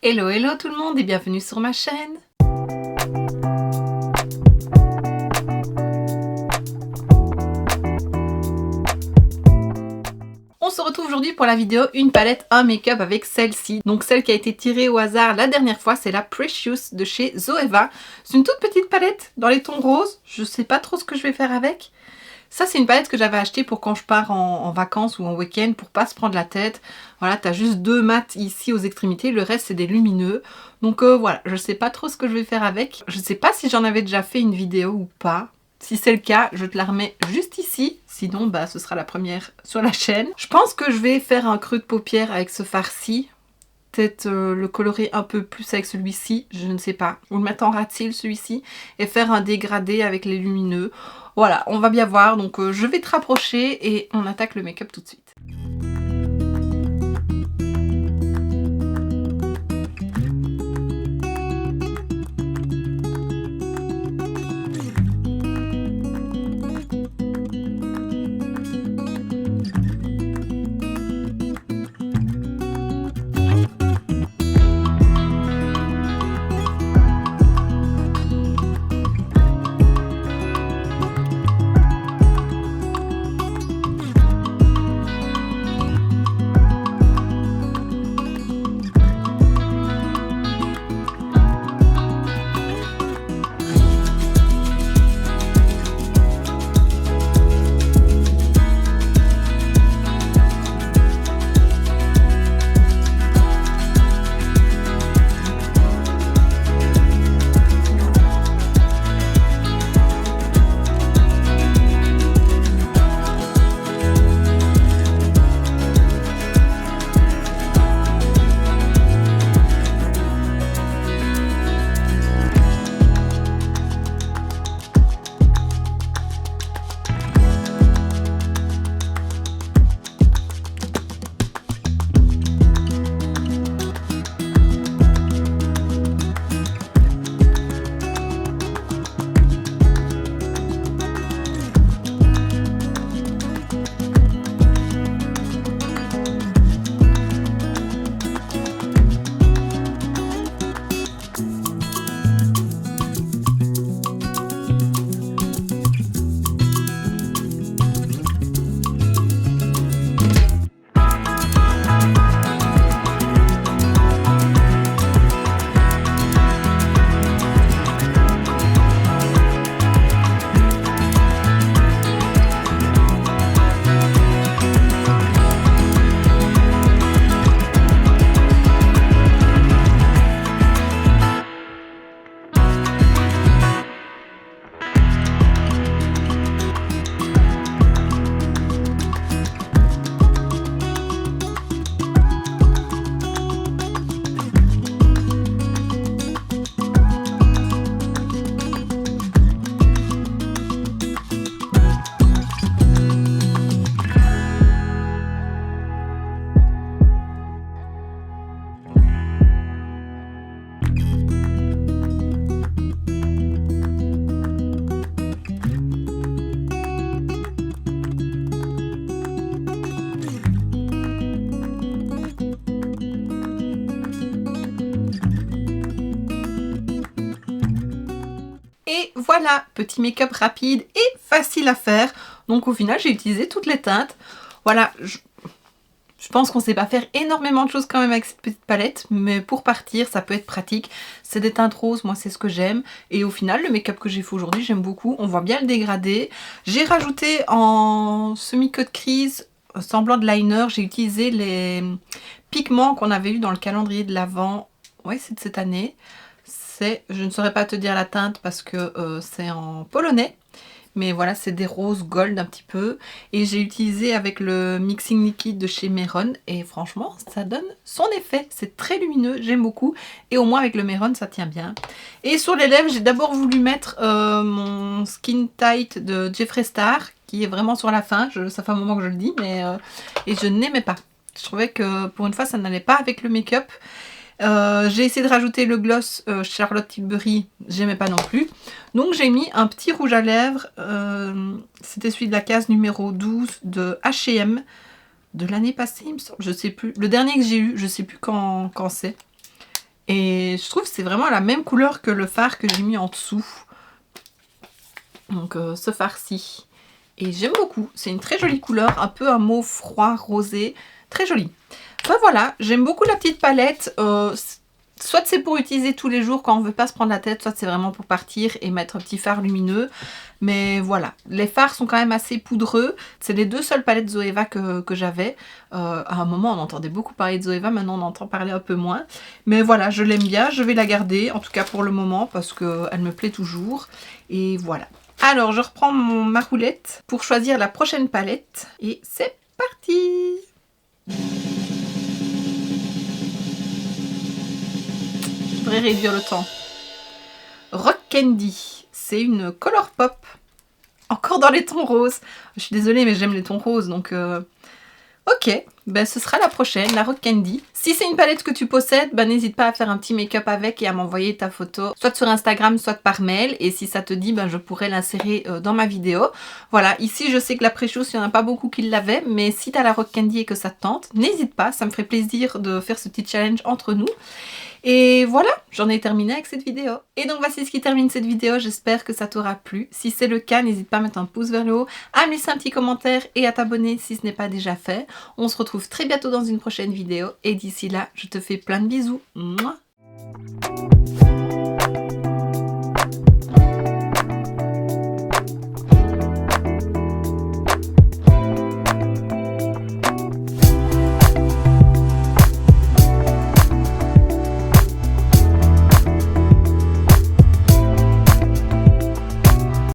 Hello hello tout le monde et bienvenue sur ma chaîne. On se retrouve aujourd'hui pour la vidéo une palette, un make-up avec celle-ci. Donc celle qui a été tirée au hasard la dernière fois, c'est la Precious de chez Zoeva. C'est une toute petite palette dans les tons roses. Je sais pas trop ce que je vais faire avec. Ça, c'est une palette que j'avais achetée pour quand je pars en vacances ou en week-end pour pas se prendre la tête. Voilà, t'as juste deux mats ici aux extrémités, le reste c'est des lumineux. Donc voilà, je sais pas trop ce que je vais faire avec. Je sais pas si j'en avais déjà fait une vidéo ou pas. Si c'est le cas, je te la remets juste ici. Sinon, bah, ce sera la première sur la chaîne. Je pense que je vais faire un creux de paupière avec ce fard-ci. Peut-être le colorer un peu plus avec celui-ci, je ne sais pas. Ou le mettre en rat-cils celui-ci et faire un dégradé avec les lumineux. Voilà, on va bien voir. Donc je vais te rapprocher et on attaque le make-up tout de suite. Et voilà, petit make-up rapide et facile à faire. Donc au final, j'ai utilisé toutes les teintes. Voilà, je pense qu'on ne sait pas faire énormément de choses quand même avec cette petite palette. Mais pour partir, ça peut être pratique. C'est des teintes roses, moi c'est ce que j'aime. Et au final, le make-up que j'ai fait aujourd'hui, j'aime beaucoup. On voit bien le dégradé. J'ai rajouté en semi-cut crease, semblant de liner, j'ai utilisé les pigments qu'on avait eu dans le calendrier de l'Avent. Ouais, c'est de cette année. Je ne saurais pas te dire la teinte parce que c'est en polonais. Mais voilà, c'est des roses gold un petit peu. Et j'ai utilisé avec le mixing liquide de chez Mehron. Et franchement, ça donne son effet. C'est très lumineux, j'aime beaucoup. Et au moins avec le Mehron, ça tient bien. Et sur les lèvres, j'ai d'abord voulu mettre mon Skin Tight de Jeffree Star, qui est vraiment sur la fin. Ça fait un moment que je le dis, mais et je n'aimais pas. Je trouvais que pour une fois, ça n'allait pas avec le make-up. J'ai essayé de rajouter le gloss Charlotte Tilbury, j'aimais pas non plus. Donc j'ai mis un petit rouge à lèvres, c'était celui de la case numéro 12 de H&M de l'année passée, il me semble, je sais plus. Le dernier que j'ai eu, je sais plus quand c'est. Et je trouve que c'est vraiment la même couleur que le fard que j'ai mis en dessous. Donc ce fard-ci. Et j'aime beaucoup. C'est une très jolie couleur. Un peu un mauve froid, rosé. Très joli. Enfin voilà, j'aime beaucoup la petite palette. Soit c'est pour utiliser tous les jours quand on veut pas se prendre la tête, soit c'est vraiment pour partir et mettre un petit fard lumineux. Mais voilà, les fards sont quand même assez poudreux. C'est les deux seules palettes Zoeva que j'avais. À un moment, on entendait beaucoup parler de Zoeva, maintenant on entend parler un peu moins. Mais voilà, je l'aime bien, je vais la garder, en tout cas pour le moment, parce qu'elle me plaît toujours. Et voilà. Alors, je reprends ma roulette pour choisir la prochaine palette. Et c'est parti! Je devrais réduire le temps. Rock Candy, c'est une color pop. Encore dans les tons roses. Je suis désolée, mais j'aime les tons roses, donc... Ok, ben ce sera la prochaine, la Rock Candy. Si c'est une palette que tu possèdes, ben n'hésite pas à faire un petit make-up avec et à m'envoyer ta photo, soit sur Instagram, soit par mail. Et si ça te dit, ben je pourrais l'insérer dans ma vidéo. Voilà, ici je sais que la Precious, il n'y en a pas beaucoup qui l'avaient, mais si tu as la Rock Candy et que ça te tente, n'hésite pas, ça me ferait plaisir de faire ce petit challenge entre nous. Et voilà, j'en ai terminé avec cette vidéo. Et donc voici ce qui termine cette vidéo, j'espère que ça t'aura plu. Si c'est le cas, n'hésite pas à mettre un pouce vers le haut, à me laisser un petit commentaire et à t'abonner si ce n'est pas déjà fait. On se retrouve très bientôt dans une prochaine vidéo et d'ici là, je te fais plein de bisous. Mouah.